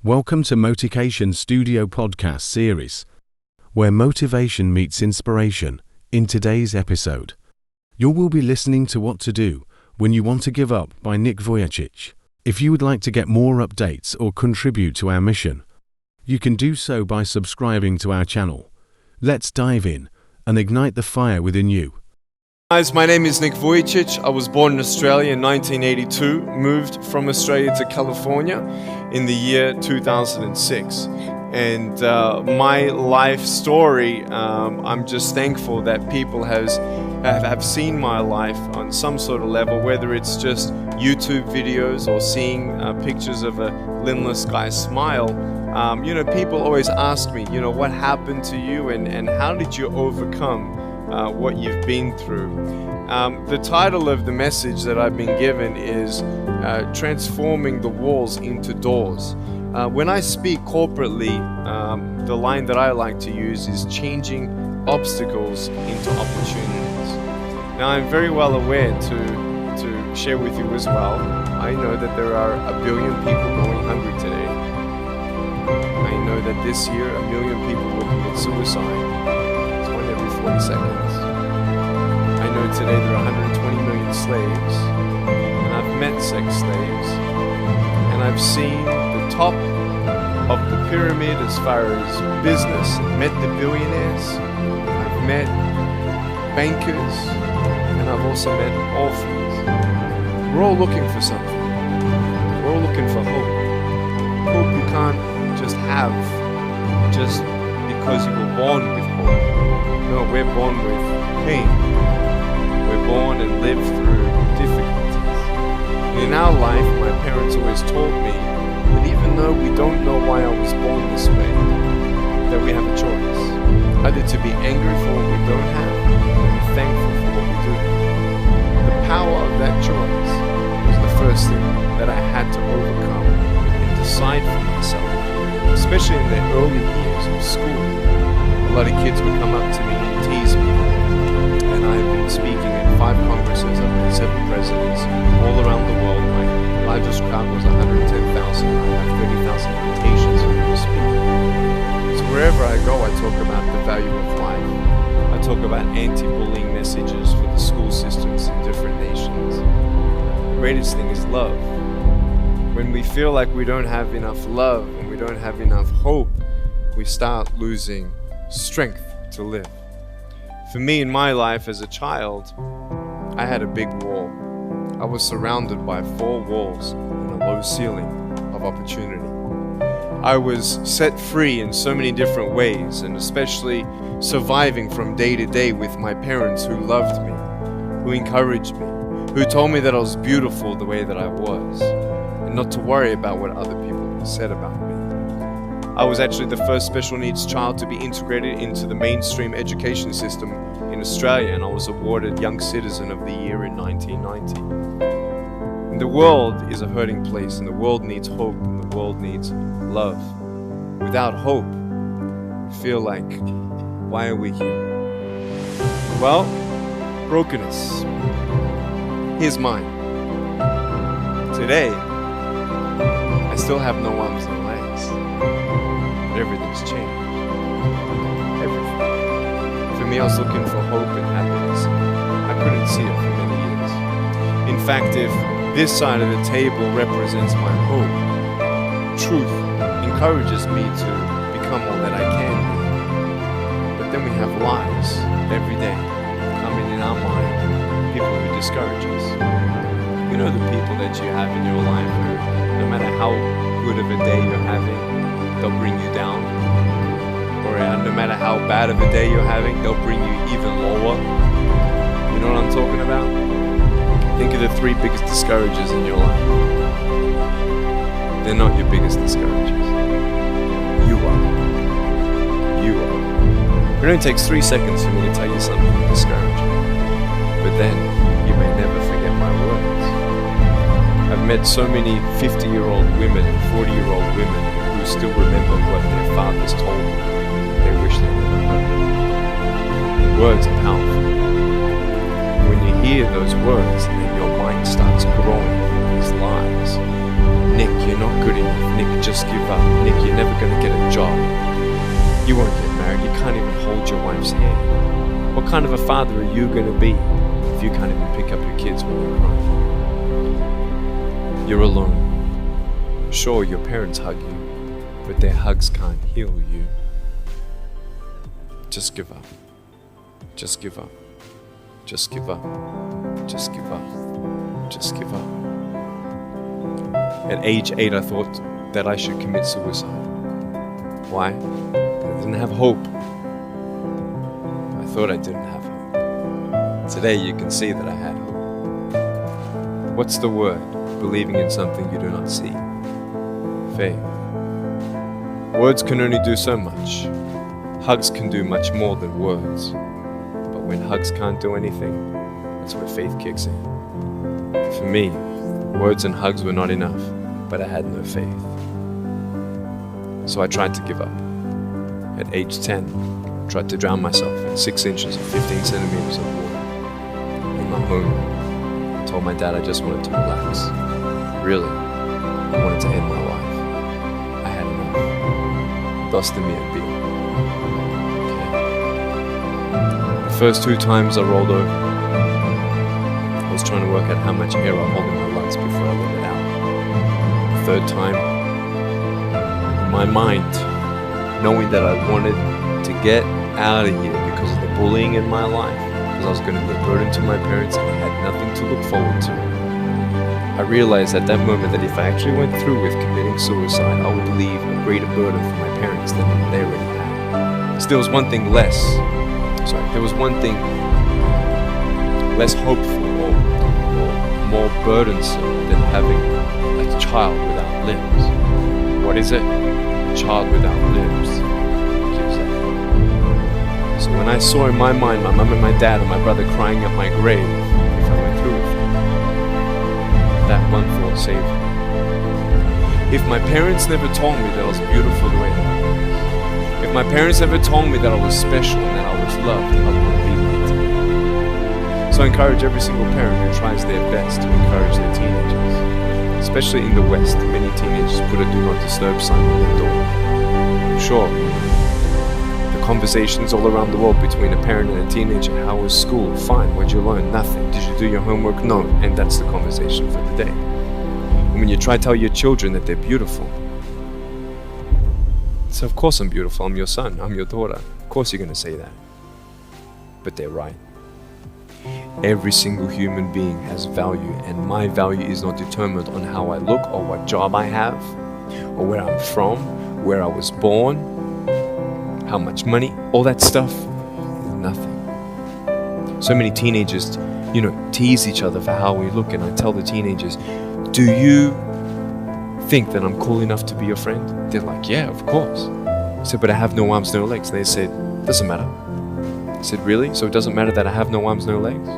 Welcome to MotiCation Studio Podcast Series, where motivation meets inspiration. In today's episode, you will be listening to What to Do When You Want to Give Up by Nick Vujicić. If you would like to get more updates or contribute to our mission, you can do so by subscribing to our channel. Let's dive in and ignite the fire within you. Guys, my name is Nick Vujicic. I was born in Australia in 1982, moved from Australia to California in the year 2006. And my life story, I'm just thankful that people have seen my life on some sort of level, whether it's just YouTube videos or seeing pictures of a limbless guy's smile. People always ask me, what happened to you and how did you overcome what you've been through. The title of the message that I've been given is Transforming the Walls into Doors. When I speak corporately, the line that I like to use is changing obstacles into opportunities. Now, I'm very well aware to share with you as well, I know that there are 1 billion people going hungry today. I know that this year 1 million people will commit suicide. 40 seconds. I know today there are 120 million slaves, and I've met sex slaves, and I've seen the top of the pyramid as far as business, met the billionaires, I've met bankers, and I've also met orphans. We're all looking for something. We're all looking for hope. Hope you can't just have just because you were born with hope. No, we're born with pain. We're born and live through difficulties. In our life, my parents always taught me that even though we don't know why I was born this way, that we have a choice. Either to be angry for what we don't have, or be thankful for what we do. The power of that choice was the first thing that I had to overcome and decide for myself, especially in the early years of school. A lot of kids would come up to me and tease me, and I've been speaking at 5 congresses, I've met 7 presidents all around the world. My largest crowd was 110,000. I have 30,000 invitations for me to speak. So wherever I go, I talk about the value of life. I talk about anti-bullying messages for the school systems in different nations. The greatest thing is love. When we feel like we don't have enough love and we don't have enough hope, we start losing strength to live. For me, in my life as a child, I had a big wall. I was surrounded by 4 walls and a low ceiling of opportunity. I was set free in so many different ways, and especially surviving from day to day with my parents who loved me, who encouraged me, who told me that I was beautiful the way that I was, and not to worry about what other people said about me. I was actually the first special needs child to be integrated into the mainstream education system in Australia, and I was awarded Young Citizen of the Year in 1990. And the world is a hurting place, and the world needs hope, and the world needs love. Without hope, we feel like, why are we here? Well, brokenness. Here's mine. Today, I still have no arms and legs. But everything's changed. Everything. For me, I was looking for hope and happiness. I couldn't see it for many years. In fact, if this side of the table represents my hope, truth encourages me to become all that I can be. But then we have lies every day coming in our mind, people who discourage us. You know the people that you have in your life who, no matter how good of a day you're having, they'll bring you down. Or no matter how bad of a day you're having, they'll bring you even lower. You know what I'm talking about? Think of the 3 biggest discouragers in your life. They're not your biggest discouragers. You are. You are. It only takes 3 seconds for me to tell you something discouraging. But then, you may never forget my words. I've met so many 50-year-old women, 40-year-old women who still remember what their fathers told them that they wish they never heard. Words are powerful. When you hear those words, then your mind starts growing with these lies. Nick, you're not good enough. Nick, just give up. What kind of a father are you going to be if you can't even pick up your kids when they're crying? You're alone. Sure, your parents hug you, but their hugs can't heal you. Just give up. Just give up. Just give up. Just give up. Just give up. At age 8, I thought that I should commit suicide. Why? I didn't have hope. I thought I didn't have hope. Today you can see that I had hope. What's the word? Believing in something you do not see. Faith. Words can only do so much. Hugs can do much more than words. But when hugs can't do anything, that's where faith kicks in. For me, words and hugs were not enough, but I had no faith. So I tried to give up. At age 10, I tried to drown myself in 6 inches or 15 centimeters of water. In my home, I told my dad I just wanted to relax. Really, I wanted to end my life. I had enough. Dosta mi je bilo. The first 2 times I rolled over, I was trying to work out how much air I hold in my lungs before I let it out. The third time, in my mind, knowing that I wanted to get out of here because of the bullying in my life, because I was going to be a burden to my parents and I had nothing to look forward to. I realized at that moment that if I actually went through with committing suicide, I would leave a greater burden for my parents than they already had. So there was one thing less hopeful or more burdensome than having a child without limbs. What is it? A child without limbs. So when I saw in my mind my mum and my dad and my brother crying at my grave, if I went through with it, that one thought saved me. If my parents never told me that I was beautiful the way that I was, if my parents never told me that I was special and that I was loved, I wouldn't be here today. So I encourage every single parent who tries their best to encourage their teenagers. Especially in the West, many teenagers put a do not disturb sign on their door. Sure, the conversations all around the world between a parent and a teenager, how was school? Fine, what'd you learn? Nothing. Did you do your homework? No. And that's the conversation for the day. And when you try to tell your children that they're beautiful, so of course I'm beautiful, I'm your son, I'm your daughter. Of course you're going to say that. But they're right. Every single human being has value, and my value is not determined on how I look or what job I have or where I'm from, where I was born, how much money, all that stuff is nothing. So many teenagers, tease each other for how we look, and I tell the teenagers, do you think that I'm cool enough to be your friend? They're like, yeah, of course. I said, but I have no arms, no legs. They said, doesn't matter. I said, really? So it doesn't matter that I have no arms, no legs?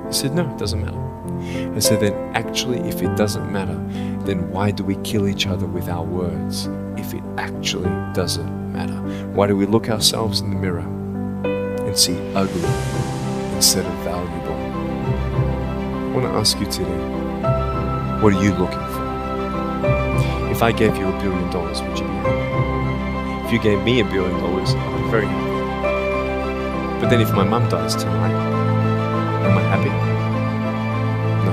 He said, no, it doesn't matter. I said, then actually, if it doesn't matter, then why do we kill each other with our words if it actually doesn't matter? Why do we look ourselves in the mirror and see ugly instead of valuable? I want to ask you today, what are you looking for? If I gave you $1 billion, would you be happy? If you gave me $1 billion, I'd be very happy. But then if my mum dies tonight, am I happy? No.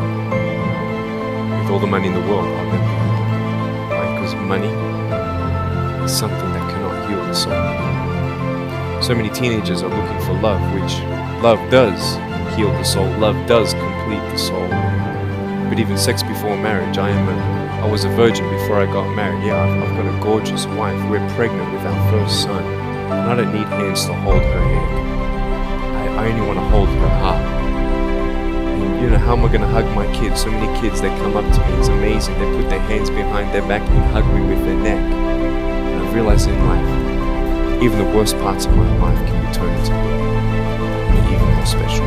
With all the money in the world, I'll never be happy. Why? Because money is something that cannot heal the soul. So many teenagers are looking for love, which love does heal the soul. Love does complete the soul. But even sex before marriage, I was a virgin before I got married. Yeah, I've got a gorgeous wife. We're pregnant with our first son. And I don't need hands to hold her hand. I only want to hold her heart. And how am I going to hug my kids? So many kids, they come up to me. It's amazing. They put their hands behind their back and hug me with their neck. And I've realized in life, even the worst parts of my life can be turned into good. And they're even more special.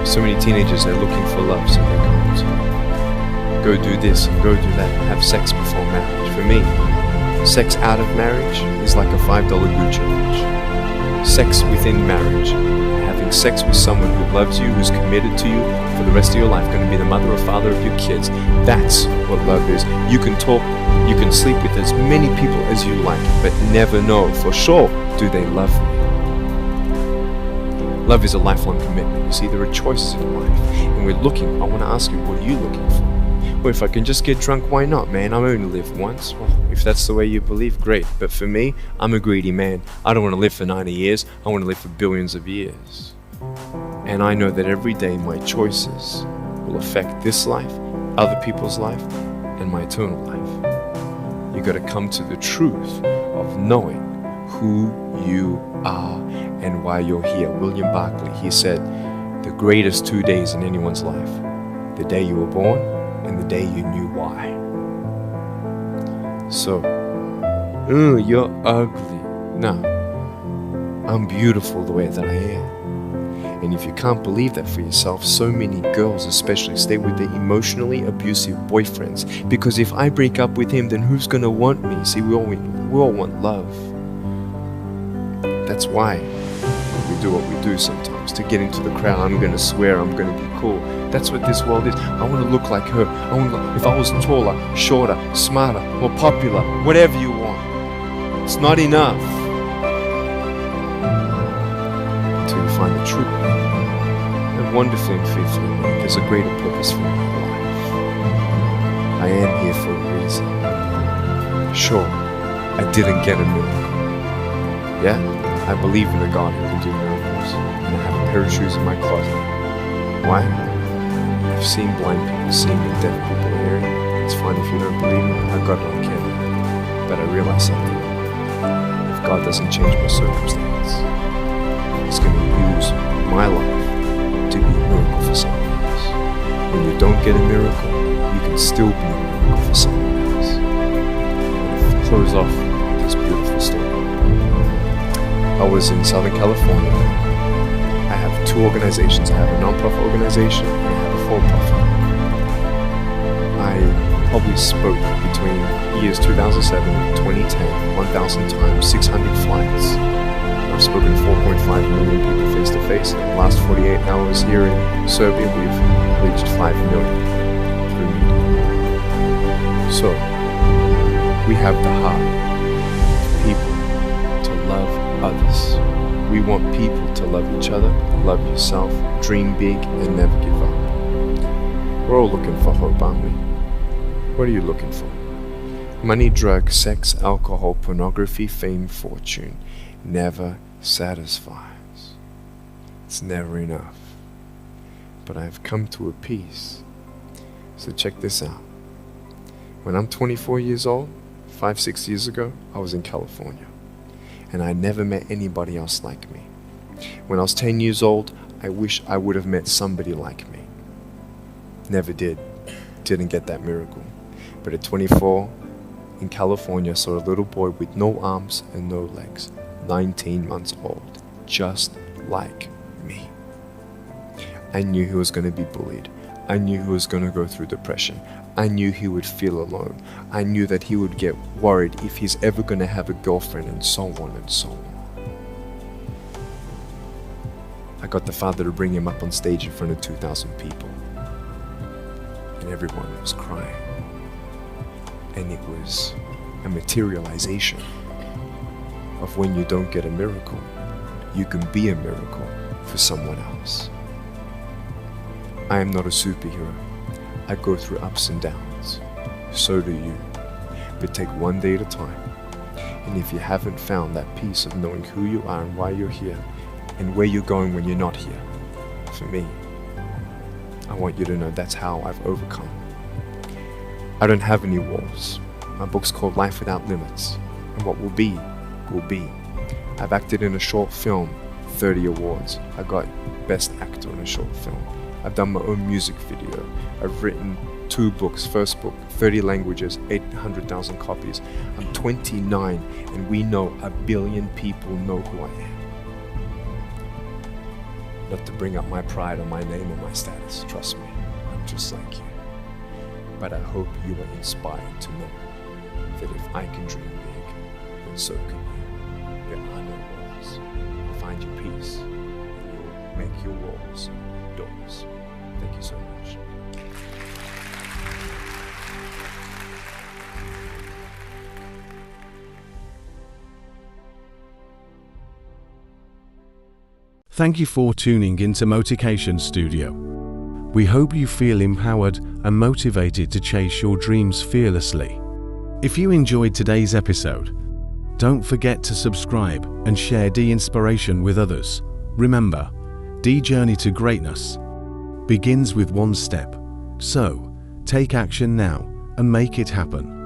So many teenagers, they're looking for love, so they're going to go do this and go do that and have sex before marriage. For me, sex out of marriage is like a $5 Gucci watch. Sex within marriage, having sex with someone who loves you, who's committed to you for the rest of your life, going to be the mother or father of your kids, that's what love is. You can talk, you can sleep with as many people as you like, but never know for sure, do they love me? Love is a lifelong commitment. You see, there are choices in life, and we're looking. I want to ask you, what are you looking for? Well, if I can just get drunk, why not, man? I only live once. Well, if that's the way you believe, great. But for me, I'm a greedy man. I don't want to live for 90 years. I want to live for billions of years. And I know that every day my choices will affect this life, other people's life, and my eternal life. You got to come to the truth of knowing who you are and why you're here. William Barclay, he said, the greatest 2 days in anyone's life, the day you were born and the day you knew why. So, you're ugly. No, I'm beautiful the way that I am. And if you can't believe that for yourself, so many girls especially stay with their emotionally abusive boyfriends, because if I break up with him, then who's gonna want me? See, we all want love. That's why we do what we do sometimes, to get into the crowd. I'm gonna swear, I'm gonna be cool. That's what this world is. I want to look like her. If I was taller, shorter, smarter, more popular, whatever you want. It's not enough until you find the truth. And wonderfully and fearfully, there's a greater purpose for my life. I am here for a reason. Sure, I didn't get a miracle. Yeah, I believe in a God who can do miracles. And I have a pair of shoes in my closet. Why? I've seen blind people seeing and deaf people hearing. It's fine if you don't believe me. I got it on camera. But I realize something. If God doesn't change my circumstance, He's going to use my life to be a miracle for someone else. When you don't get a miracle, you can still be a miracle for someone else. And to close off this beautiful story. I was in Southern California. I have two organizations. I have a non-profit organization and I have a for-profit. I probably spoke between years 2007 and 2010, 1,000 times, 600 flights. I've spoken to 4.5 million people face to face. In the last 48 hours here in Serbia, we've reached 5 million through media. So, we have the heart of people to love others. We want people to love each other, love yourself, dream big, and never give up. We're all looking for hope, aren't we? What are you looking for? Money, drugs, sex, alcohol, pornography, fame, fortune never satisfies. It's never enough. But I've come to a peace. So check this out. When I'm 24 years old, 5-6 years ago, I was in California. And I never met anybody else like me. When I was 10 years old, I wish I would have met somebody like me. Never did. Didn't get that miracle. But at 24, in California, I saw a little boy with no arms and no legs, 19 months old, just like me. I knew he was going to be bullied. I knew he was going to go through depression. I knew he would feel alone. I knew that he would get worried if he's ever going to have a girlfriend, and so on and so on. I got the father to bring him up on stage in front of 2,000 people. And everyone was crying. And it was a materialization of when you don't get a miracle, you can be a miracle for someone else. I am not a superhero. I go through ups and downs. So do you. But take one day at a time. And if you haven't found that peace of knowing who you are and why you're here, and where you're going when you're not here, for me, I want you to know that's how I've overcome. I don't have any walls. My book's called Life Without Limits. And what will be, will be. I've acted in a short film, 30 awards. I got Best Actor in a Short Film. I've done my own music video. I've written 2 books. First book, 30 languages, 800,000 copies. I'm 29 and we know 1 billion people know who I am. Not to bring up my pride or my name or my status, trust me, I'm just like you. But I hope you are inspired to know that if I can dream big, then so can you. There are no walls. Find your peace, and you will make your walls doors. Thank you so much. Thank you for tuning into MotiCation Studio. We hope you feel empowered and motivated to chase your dreams fearlessly. If you enjoyed today's episode, don't forget to subscribe and share the inspiration with others. Remember, the journey to greatness begins with one step. So, take action now and make it happen.